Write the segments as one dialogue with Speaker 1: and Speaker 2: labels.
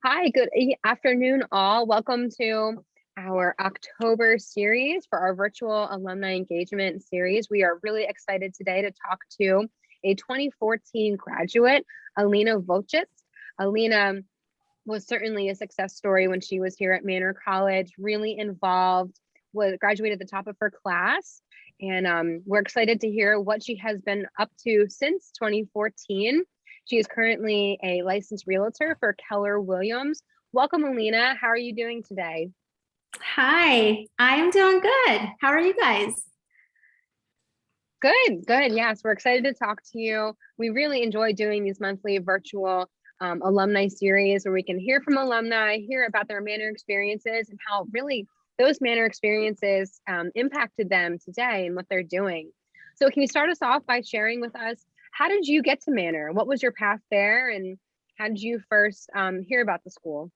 Speaker 1: Hi, good afternoon, all. Welcome to our October series for our virtual alumni engagement series. We are really excited today to talk to a 2014 graduate, Alena Votchits. Alena was certainly a success story when she was here at Manor College, really involved, was graduated at the top of her class. And we're excited to hear what she has been up to since 2014. She is currently a licensed realtor for Keller Williams. Welcome, Alena. How are you doing today?
Speaker 2: Hi, I'm doing good. How are you guys?
Speaker 1: Good, good. Yes, we're excited to talk to you. We really enjoy doing these monthly virtual alumni series where we can hear from alumni, hear about their Manor experiences and how really those Manor experiences impacted them today and what they're doing. So can you start us off by sharing with us, how did you get to Manor? What was your path there, and how did you first hear about the school?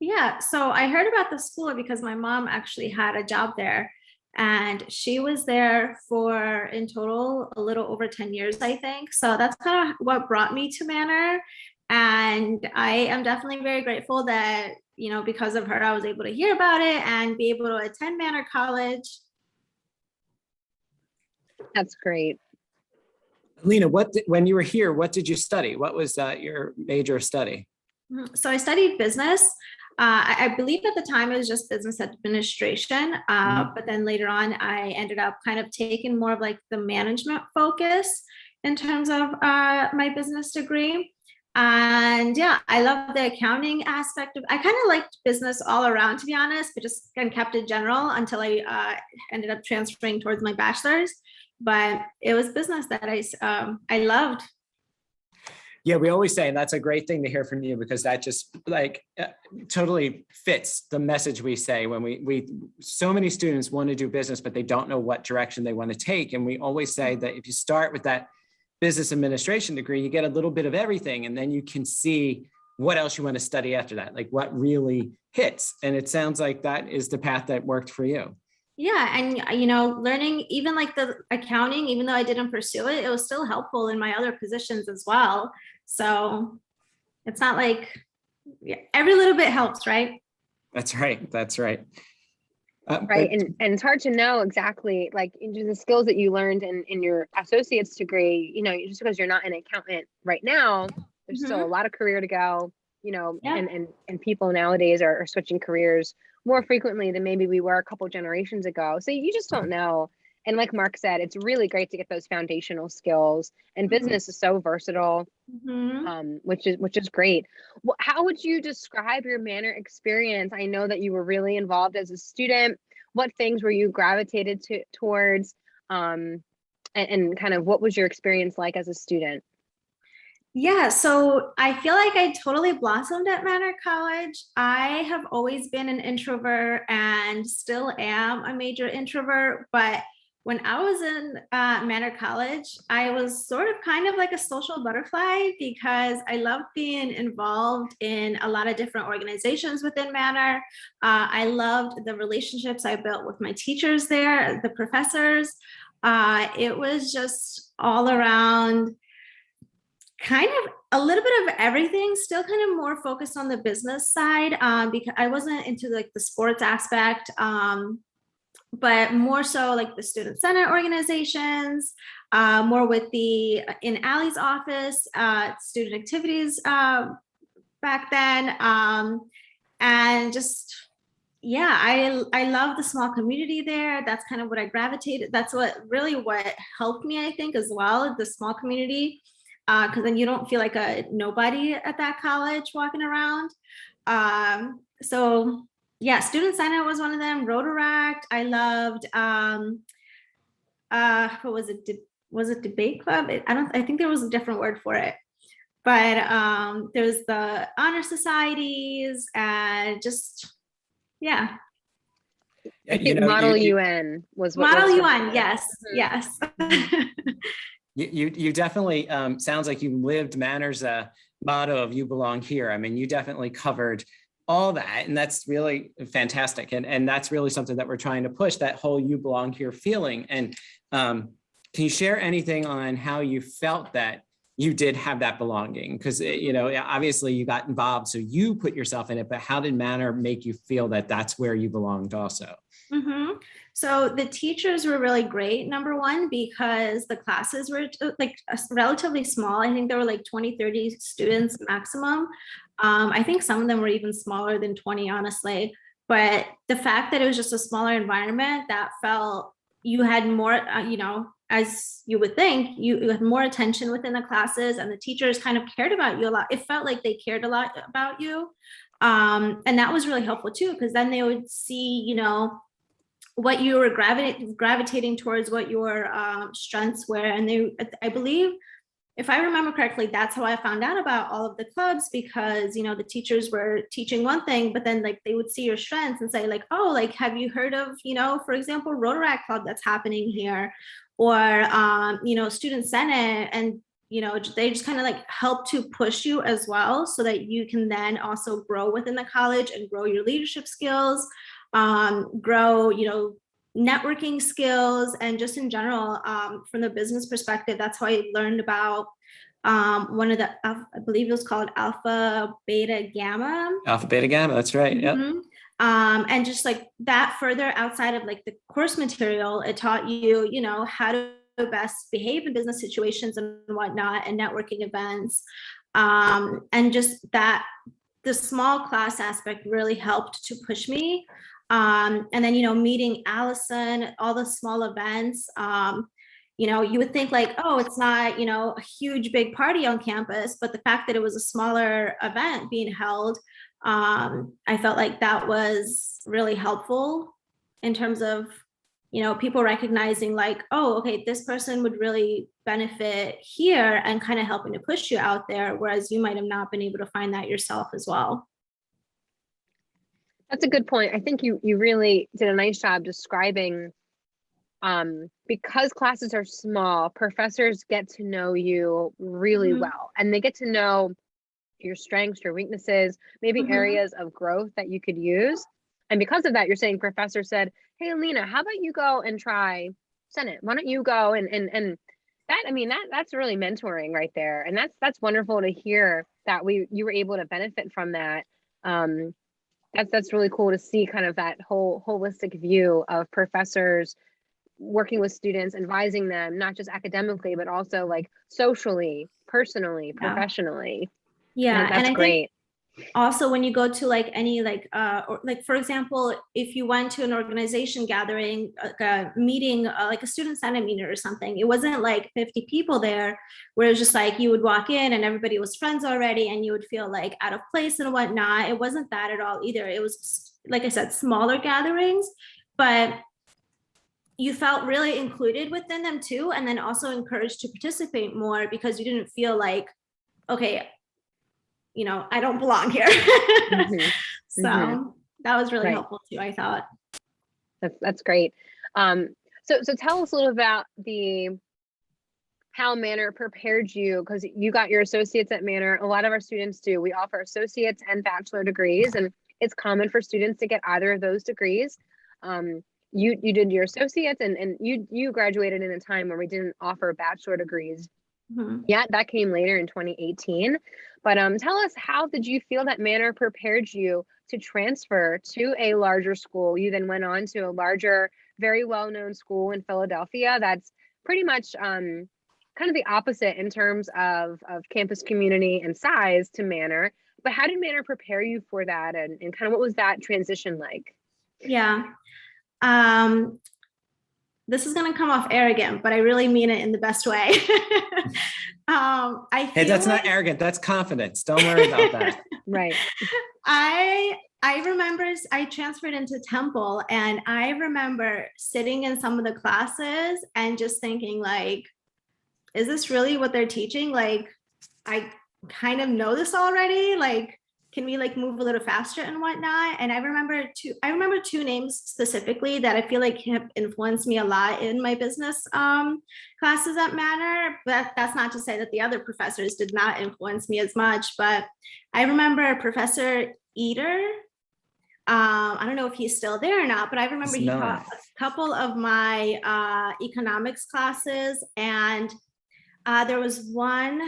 Speaker 2: Yeah, so I heard about the school because my mom actually had a job there and she was there for in total a little over 10 years, I think. So that's kind of what brought me to Manor. And I am definitely very grateful that, because of her, I was able to hear about it and be able to attend Manor College.
Speaker 1: That's great.
Speaker 3: Alena, when you were here, what did you study? What was your major study?
Speaker 2: So I studied business. I believe at the time it was just business administration, but then later on I ended up kind of taking more of like the management focus in terms of my business degree. And yeah, I love the accounting aspect of. I kind of liked business all around, to be honest, but just kind of kept it general until I ended up transferring towards my bachelor's. But it was business that I loved.
Speaker 3: Yeah, we always say, and that's a great thing to hear from you, because that just totally fits the message we say when we so many students want to do business, but they don't know what direction they want to take. And we always say that if you start with that business administration degree, you get a little bit of everything, and then you can see what else you want to study after that, like what really hits. And it sounds like that is the path that worked for you.
Speaker 2: Yeah, and learning even like the accounting, even though I didn't pursue it, it was still helpful in my other positions as well. So it's not like, yeah, every little bit helps, right?
Speaker 3: That's right. That's right.
Speaker 1: Right. And it's hard to know exactly like into the skills that you learned in your associate's degree, just because you're not an accountant right now, there's still a lot of career to go,
Speaker 2: Yeah.
Speaker 1: and people nowadays are switching careers more frequently than maybe we were a couple generations ago. So you just don't know. And like Mark said, it's really great to get those foundational skills, and business is so versatile, which is great. Well, how would you describe your Manor experience? I know that you were really involved as a student. What things were you gravitated towards, and kind of what was your experience like as a student?
Speaker 2: Yeah, so I feel like I totally blossomed at Manor College. I have always been an introvert and still am a major introvert, but when I was in Manor College, I was sort of kind of like a social butterfly because I loved being involved in a lot of different organizations within Manor. I loved the relationships I built with my teachers there, the professors. It was just all around kind of a little bit of everything, still kind of more focused on the business side, because I wasn't into like the sports aspect, but more so like the student senate organizations, more with the in Allie's office, student activities back then, and just yeah, I love the small community there. That's kind of what I gravitated. That's what helped me, I think, as well, the small community, because then you don't feel like a nobody at that college walking around. So yeah, student senate was one of them. Rotaract, I loved. What was it? Was it debate club? I think there was a different word for it. But there's the honor societies and just yeah.
Speaker 1: I think Model UN was what
Speaker 2: Model UN. Yes, yes.
Speaker 3: You definitely sounds like you lived Manor's motto of "You belong here." I mean, you definitely covered all that, and that's really fantastic. And that's really something that we're trying to push, that whole "you belong here" feeling. And can you share anything on how you felt that you did have that belonging? Because, you know, obviously you got involved, so you put yourself in it, but how did Manor make you feel that that's where you belonged also?
Speaker 2: So the teachers were really great, number one, because the classes were like relatively small. I think there were like 20, 30 students maximum. I think some of them were even smaller than 20, honestly. But the fact that it was just a smaller environment that felt you had more, you know, as you would think, you had more attention within the classes, and the teachers kind of cared about you a lot. It felt like they cared a lot about you. And that was really helpful too, because then they would see, you know, what you were gravitating towards, what your strengths were. And they, I believe, if I remember correctly, that's how I found out about all of the clubs, because, you know, the teachers were teaching one thing, but then like they would see your strengths and say like, oh, like, have you heard of, you know, for example, Rotaract Club that's happening here, or, you know, Student Senate. And, you know, they just kind of like help to push you as well, so that you can then also grow within the college and grow your leadership skills, grow, you know, networking skills, and just in general, from the business perspective. That's how I learned about one of the, I believe it was called Alpha Beta Gamma.
Speaker 3: Alpha Beta Gamma, that's right. Yeah.
Speaker 2: And just like that, further outside of like the course material, it taught you, you know, how to best behave in business situations and whatnot, and networking events, and just that the small class aspect really helped to push me. And then, you know, meeting Allison, all the small events, you know, you would think like, oh, it's not, you know, a huge big party on campus, but the fact that it was a smaller event being held, I felt like that was really helpful in terms of, you know, people recognizing like, oh, okay, this person would really benefit here, and kind of helping to push you out there, whereas you might have not been able to find that yourself as well.
Speaker 1: That's a good point. I think you really did a nice job describing, because classes are small, professors get to know you really well, and they get to know your strengths, your weaknesses, maybe areas of growth that you could use. And because of that, you're saying professor said, hey, Alena, how about you go and try Senate? Why don't you go and that, I mean, that's really mentoring right there. And that's wonderful to hear that you were able to benefit from that. That's really cool to see kind of that whole holistic view of professors working with students, advising them, not just academically, but also like socially, personally, professionally.
Speaker 2: Yeah.
Speaker 1: That's
Speaker 2: and I
Speaker 1: great.
Speaker 2: think also when you go to like any like or like, for example, if you went to an organization gathering, like a meeting, like a student senate meeting or something, it wasn't like 50 people there, where it was just like you would walk in and everybody was friends already, and you would feel like out of place and whatnot. It wasn't that at all either. It was, like I said, smaller gatherings, but you felt really included within them too, and then also encouraged to participate more, because you didn't feel like, okay, you know, I don't belong here. So that was really helpful too, I thought.
Speaker 1: That's great. So tell us a little about how Manor prepared you, because you got your associates at Manor. A lot of our students do. We offer associates and bachelor degrees, and it's common for students to get either of those degrees. You did your associates, and you graduated in a time where we didn't offer bachelor degrees. Yeah, that came later in 2018. But tell us, how did you feel that Manor prepared you to transfer to a larger school? You then went on to a larger, very well-known school in Philadelphia that's pretty much kind of the opposite in terms of campus community and size to Manor. But how did Manor prepare you for that, and kind of what was that transition like?
Speaker 2: Yeah. This is going to come off arrogant, but I really mean it in the best way.
Speaker 3: Hey, that's not arrogant. That's confidence. Don't worry about that.
Speaker 1: Right.
Speaker 2: I remember I transferred into Temple, and I remember sitting in some of the classes and just thinking like, is this really what they're teaching? Like, I kind of know this already. Like, can we like move a little faster and whatnot? And I remember two names specifically that I feel like have influenced me a lot in my business classes at Manor. But that's not to say that the other professors did not influence me as much. But I remember Professor Eater. I don't know if he's still there or not, but I remember he taught a couple of my economics classes, and there was one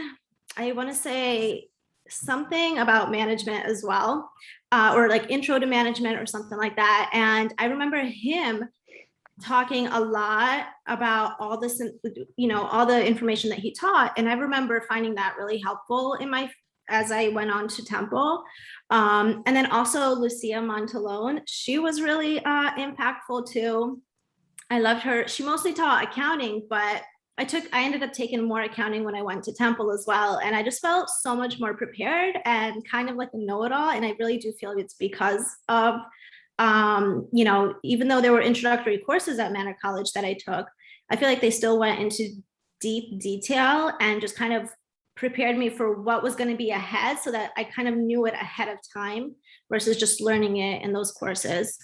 Speaker 2: I want to say something about management as well, or like intro to management or something like that. And I remember him talking a lot about all this, all the information that he taught. And I remember finding that really helpful as I went on to Temple. And then also Lucia Montalone, she was really impactful too. I loved her. She mostly taught accounting, but I ended up taking more accounting when I went to Temple as well. And I just felt so much more prepared and kind of like a know-it-all. And I really do feel it's because of, even though there were introductory courses at Manor College that I took, I feel like they still went into deep detail and just kind of prepared me for what was going to be ahead, so that I kind of knew it ahead of time versus just learning it in those courses.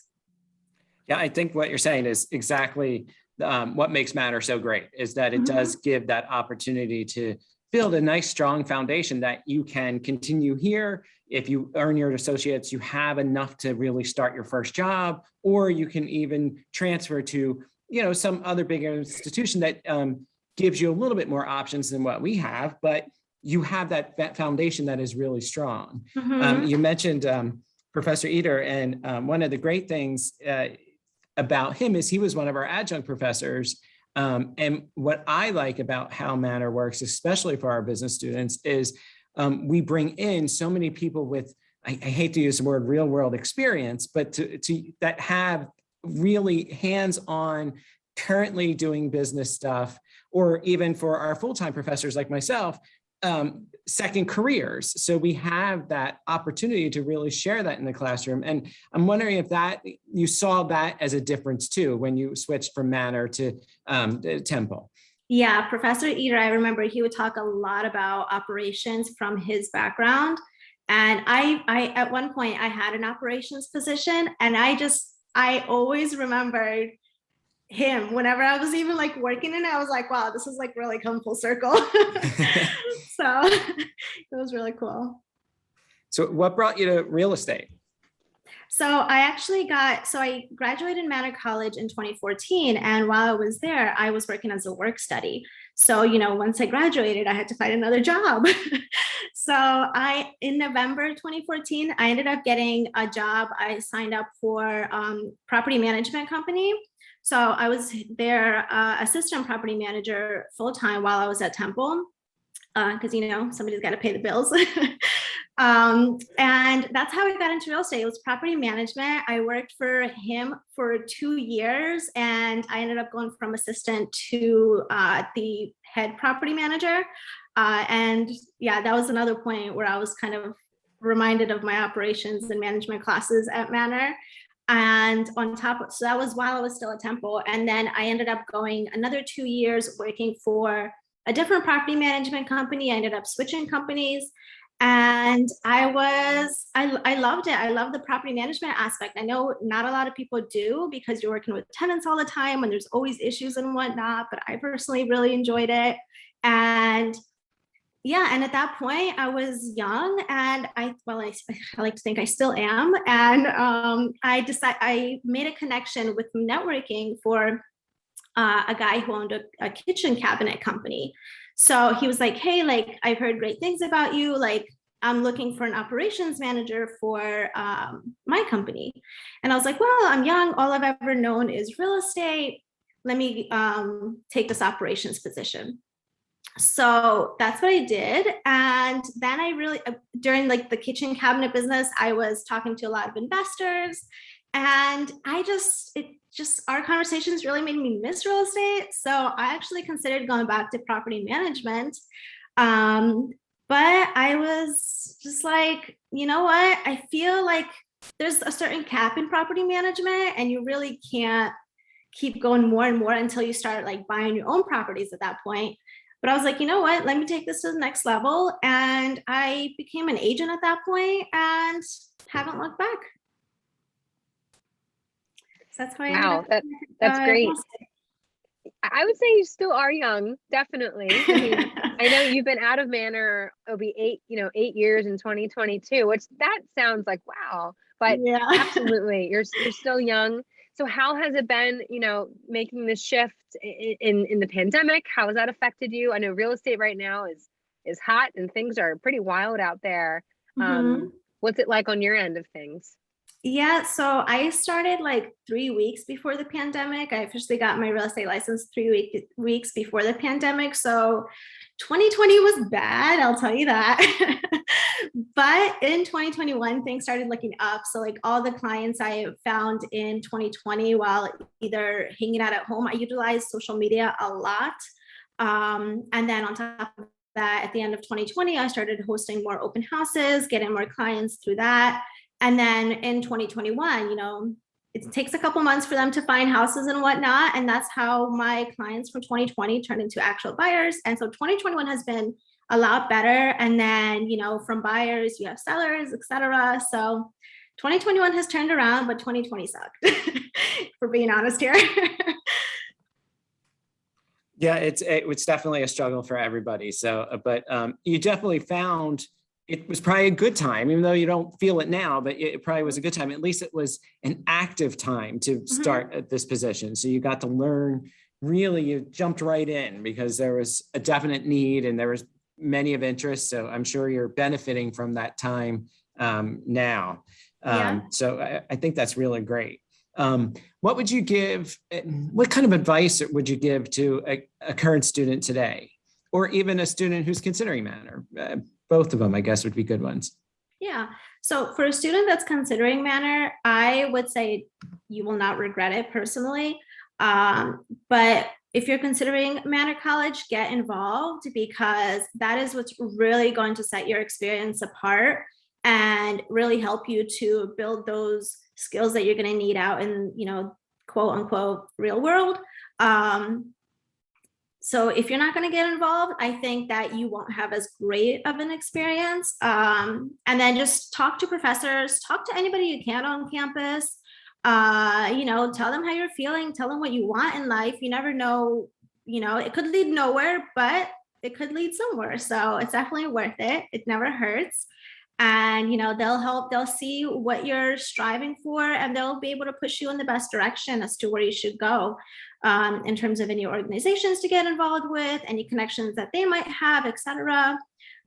Speaker 3: Yeah, I think what you're saying is exactly what makes Manor so great, is that it does give that opportunity to build a nice, strong foundation that you can continue here. If you earn your associates, you have enough to really start your first job, or you can even transfer to, some other bigger institution that gives you a little bit more options than what we have, but you have that foundation that is really strong. You mentioned Professor Eder, and one of the great things about him is he was one of our adjunct professors. And what I like about how Manor works, especially for our business students, is we bring in so many people with, I hate to use the word real world experience, but to that have really hands-on, currently doing business stuff, or even for our full-time professors like myself, second careers. So we have that opportunity to really share that in the classroom. And I'm wondering if that you saw that as a difference too, when you switched from Manor to Temple.
Speaker 2: Yeah, Professor Eder, I remember he would talk a lot about operations from his background. And I at one point I had an operations position, and I always remembered him whenever I was even like working in it. I was like, wow, this is like really come full circle. So it was really cool.
Speaker 3: So what brought you to real estate?
Speaker 2: So I graduated Manor College in 2014. And while I was there, I was working as a work study. So, once I graduated, I had to find another job. So in November 2014, I ended up getting a job. I signed up for property management company. So I was their assistant property manager full-time while I was at Temple, because, somebody's got to pay the bills. And that's how I got into real estate. It was property management. I worked for him for 2 years, and I ended up going from assistant to the head property manager. And yeah, that was another point where I was kind of reminded of my operations and management classes at Manor. And so that was while I was still at Temple. And then I ended up going another 2 years working for a different property management company. I ended up switching companies, and I loved it. I love the property management aspect. I know not a lot of people do, because you're working with tenants all the time and there's always issues and whatnot, but I personally really enjoyed it. And yeah, and at that point I was young, and I like to think I still am. And I made a connection with networking for a guy who owned a kitchen cabinet company. So he was like, hey, like, I've heard great things about you. Like, I'm looking for an operations manager for my company. And I was like, well, I'm young. All I've ever known is real estate. Let me take this operations position. So that's what I did. And then during like the kitchen cabinet business, I was talking to a lot of investors, and our conversations really made me miss real estate. So I actually considered going back to property management. But I was just like, you know what? I feel like there's a certain cap in property management, and you really can't keep going more and more until you start like buying your own properties at that point. But I was like, you know what? Let me take this to the next level. And I became an agent at that point and haven't looked back. So that's why.
Speaker 1: Wow, that's great. I would say you still are young, definitely. I mean, I know you've been out of Manor, it'll be 8 years in 2022, which that sounds like wow, but yeah. Absolutely, you're still young. So how has it been, making this shift in the pandemic? How has that affected you? I know real estate right now is is hot and things are pretty wild out there. What's it like on your end of things?
Speaker 2: Yeah, so I started like 3 weeks before the pandemic. I officially got my real estate license 3 weeks before the pandemic. So 2020 was bad, I'll tell you that. But in 2021, things started looking up. So like all the clients I found in 2020 while either hanging out at home, I utilized social media a lot. And then on top of that, at the end of 2020, I started hosting more open houses, getting more clients through that. And then in 2021, it takes a couple months for them to find houses and whatnot. And that's how my clients from 2020 turned into actual buyers. And so 2021 has been a lot better. And then, from buyers, you have sellers, etc. So 2021 has turned around, but 2020 sucked, for being honest here.
Speaker 3: Yeah, it's definitely a struggle for everybody. So, but you definitely found it was probably a good time, even though you don't feel it now, but it probably was a good time. At least it was an active time to start at this position. So you got to learn, really, you jumped right in because there was a definite need and there was many of interest. So I'm sure you're benefiting from that time now. So I think that's really great. What would you give, what kind of advice would you give to a current student today, or even a student who's considering Manor? Both of them, I guess, would be good ones.
Speaker 2: Yeah. So for a student that's considering Manor, I would say you will not regret it personally. But if you're considering Manor College, get involved, because that is what's really going to set your experience apart and really help you to build those skills that you're going to need out in, quote unquote, real world. So if you're not going to get involved, I think that you won't have as great of an experience. And then just talk to professors, talk to anybody you can on campus. Tell them how you're feeling, tell them what you want in life. You never know, it could lead nowhere, but it could lead somewhere. So it's definitely worth it. It never hurts. And, they'll see what you're striving for, and they'll be able to push you in the best direction as to where you should go, in terms of any organizations to get involved with, any connections that they might have, etc.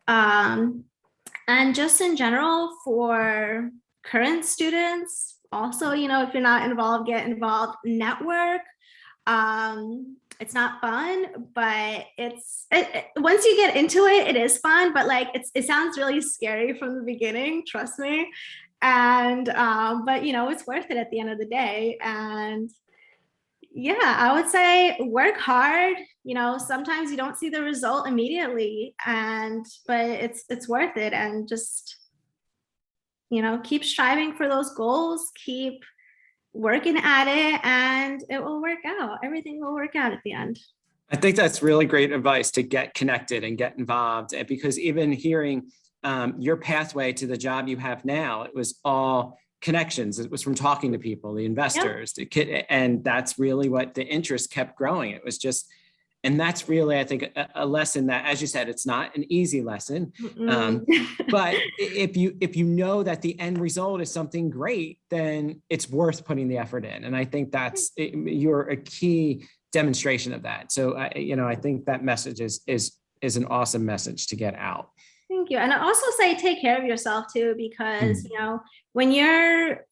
Speaker 2: And just in general for current students, also, if you're not involved, get involved, network. It's not fun, but once you get into it, it is fun, but it sounds really scary from the beginning, trust me. And, but it's worth it at the end of the day. And yeah, I would say work hard. Sometimes you don't see the result immediately, but it's worth it. And just, keep striving for those goals, keep working at it, and it will work out. Everything will work out at the end.
Speaker 3: I think that's really great advice, to get connected and get involved. Because even hearing your pathway to the job you have now, it was all connections. It was from talking to people, the investors, and that's really what the interest kept growing. It was just, and that's really, I think, a lesson that, as you said, it's not an easy lesson. But if you know that the end result is something great, then it's worth putting the effort in. And I think you're a key demonstration of that. So I think that message is an awesome message to get out.
Speaker 2: Thank you. And I also say take care of yourself too, because when you're,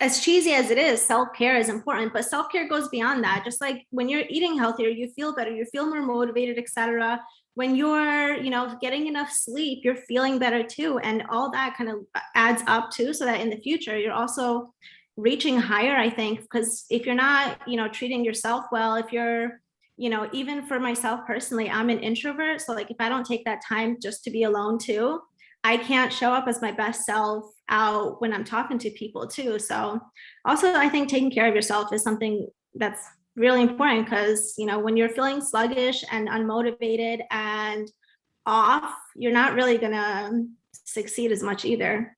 Speaker 2: as cheesy as it is, self-care is important, but self-care goes beyond that. Just like when you're eating healthier, you feel better, you feel more motivated, etc. When you're, getting enough sleep, you're feeling better too. And all that kind of adds up too, so that in the future, you're also reaching higher, I think, because if you're not, treating yourself well, if you're, even for myself personally, I'm an introvert. So if I don't take that time just to be alone too, I can't show up as my best self out when I'm talking to people too. So also, I think taking care of yourself is something that's really important, because, when you're feeling sluggish and unmotivated and off, you're not really going to succeed as much either.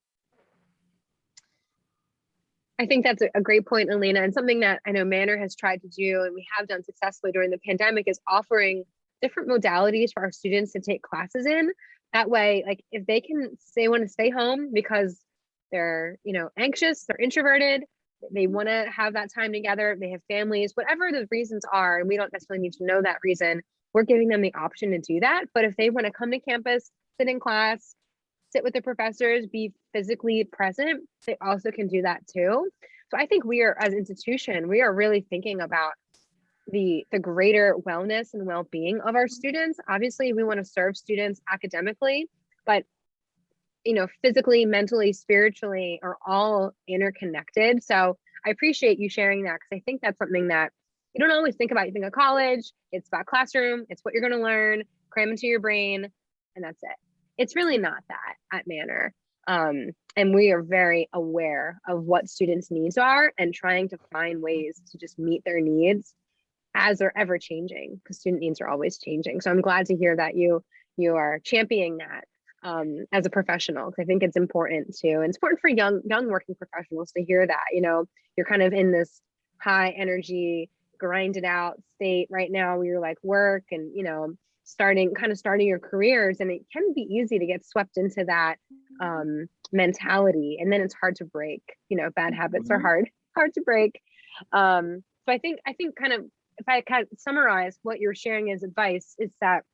Speaker 1: I think that's a great point, Alena, and something that I know Manor has tried to do, and we have done successfully during the pandemic, is offering different modalities for our students to take classes in. That way, if they want to stay home because they're, anxious, they're introverted, they want to have that time together, they have families, whatever the reasons are, and we don't necessarily need to know that reason, we're giving them the option to do that. But if they want to come to campus, sit in class, sit with the professors, be physically present, they also can do that too. So I think we are, as an institution, we are really thinking about the greater wellness and well-being of our students. Obviously, we want to serve students academically, but physically, mentally, spiritually are all interconnected. So I appreciate you sharing that, because I think that's something that you don't always think about. You think of college, it's about classroom, it's what you're going to learn, cram into your brain, and that's it. It's really not that at Manor. And we are very aware of what students' needs are and trying to find ways to just meet their needs as they're ever changing, because student needs are always changing. So I'm glad to hear that you are championing that as a professional, because I think it's important too. And it's important for young working professionals to hear that, you're kind of in this high energy, grinded out state right now where you're like work and, starting your careers. And it can be easy to get swept into that mentality. And then it's hard to break, bad habits are hard to break. So I think kind of, if I kind of summarize what you're sharing as advice, is that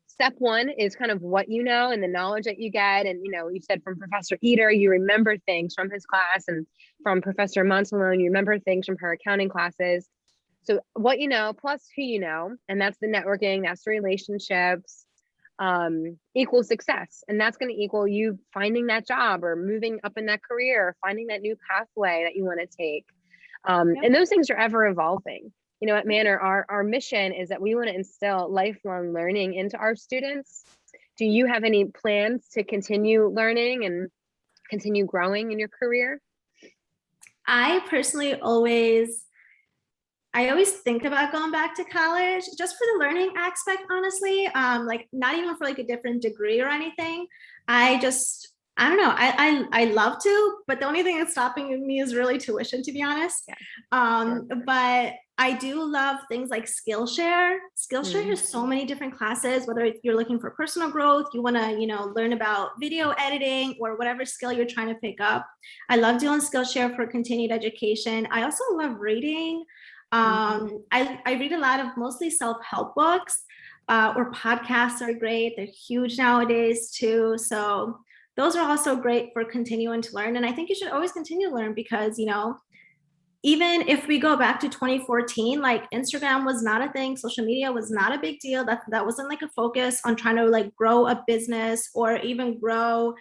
Speaker 1: step one is kind of what you know and the knowledge that you get. And, you said from Professor Eater, you remember things from his class, and from Professor Montalone, you remember things from her accounting classes. So what you know plus who you know, and that's the networking, that's the relationships, equals success. And that's going to equal you finding that job or moving up in that career, or finding that new pathway that you want to take. And those things are ever evolving. At Manor, our mission is that we want to instill lifelong learning into our students. Do you have any plans to continue learning and continue growing in your career?
Speaker 2: I personally always think about going back to college just for the learning aspect, honestly. Like not even for like a different degree or anything. I don't know. I love to, but the only thing that's stopping me is really tuition, to be honest. Yeah. But I do love things like Skillshare. Skillshare has so many different classes, whether you're looking for personal growth, you want to, learn about video editing or whatever skill you're trying to pick up. I love doing Skillshare for continued education. I also love reading. I read a lot of mostly self-help books, or podcasts are great. They're huge nowadays too. So those are also great for continuing to learn. And I think you should always continue to learn, because, even if we go back to 2014, like Instagram was not a thing. Social media was not a big deal. That wasn't like a focus on trying to like grow a business or even grow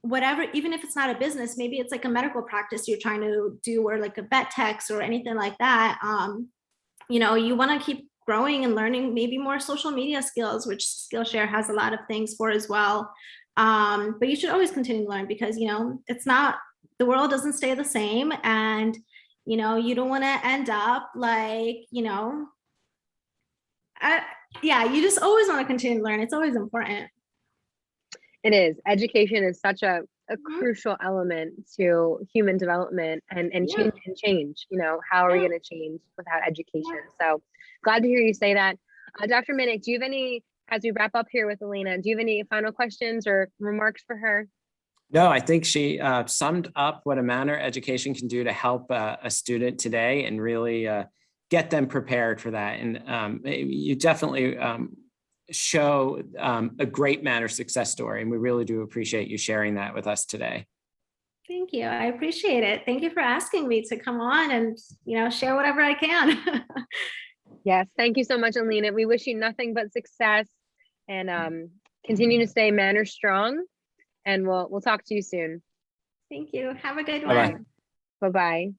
Speaker 2: whatever, even if it's not a business, maybe it's like a medical practice you're trying to do, or like a vet techs or anything like that. You want to keep growing and learning maybe more social media skills, which Skillshare has a lot of things for as well. But you should always continue to learn, because, it's not, the world doesn't stay the same. And, you don't want to end up like, you just always want to continue to learn. It's always important.
Speaker 1: It is. Education is such a crucial element to human development and change. How are we going to change without education? So glad to hear you say that. Dr. Minnick, do you have any, as we wrap up here with Alena, do you have any final questions or remarks for her?
Speaker 3: No, I think she summed up what a Manor education can do to help a student today and really get them prepared for that. And you definitely show a great Manor success story. And we really do appreciate you sharing that with us today.
Speaker 2: Thank you. I appreciate it. Thank you for asking me to come on and, share whatever I can.
Speaker 1: Yes. Thank you so much, Alena. We wish you nothing but success, and continue to stay Manor strong. And we'll talk to you soon.
Speaker 2: Thank you. Have a good one.
Speaker 3: Bye-bye.
Speaker 1: Bye-bye.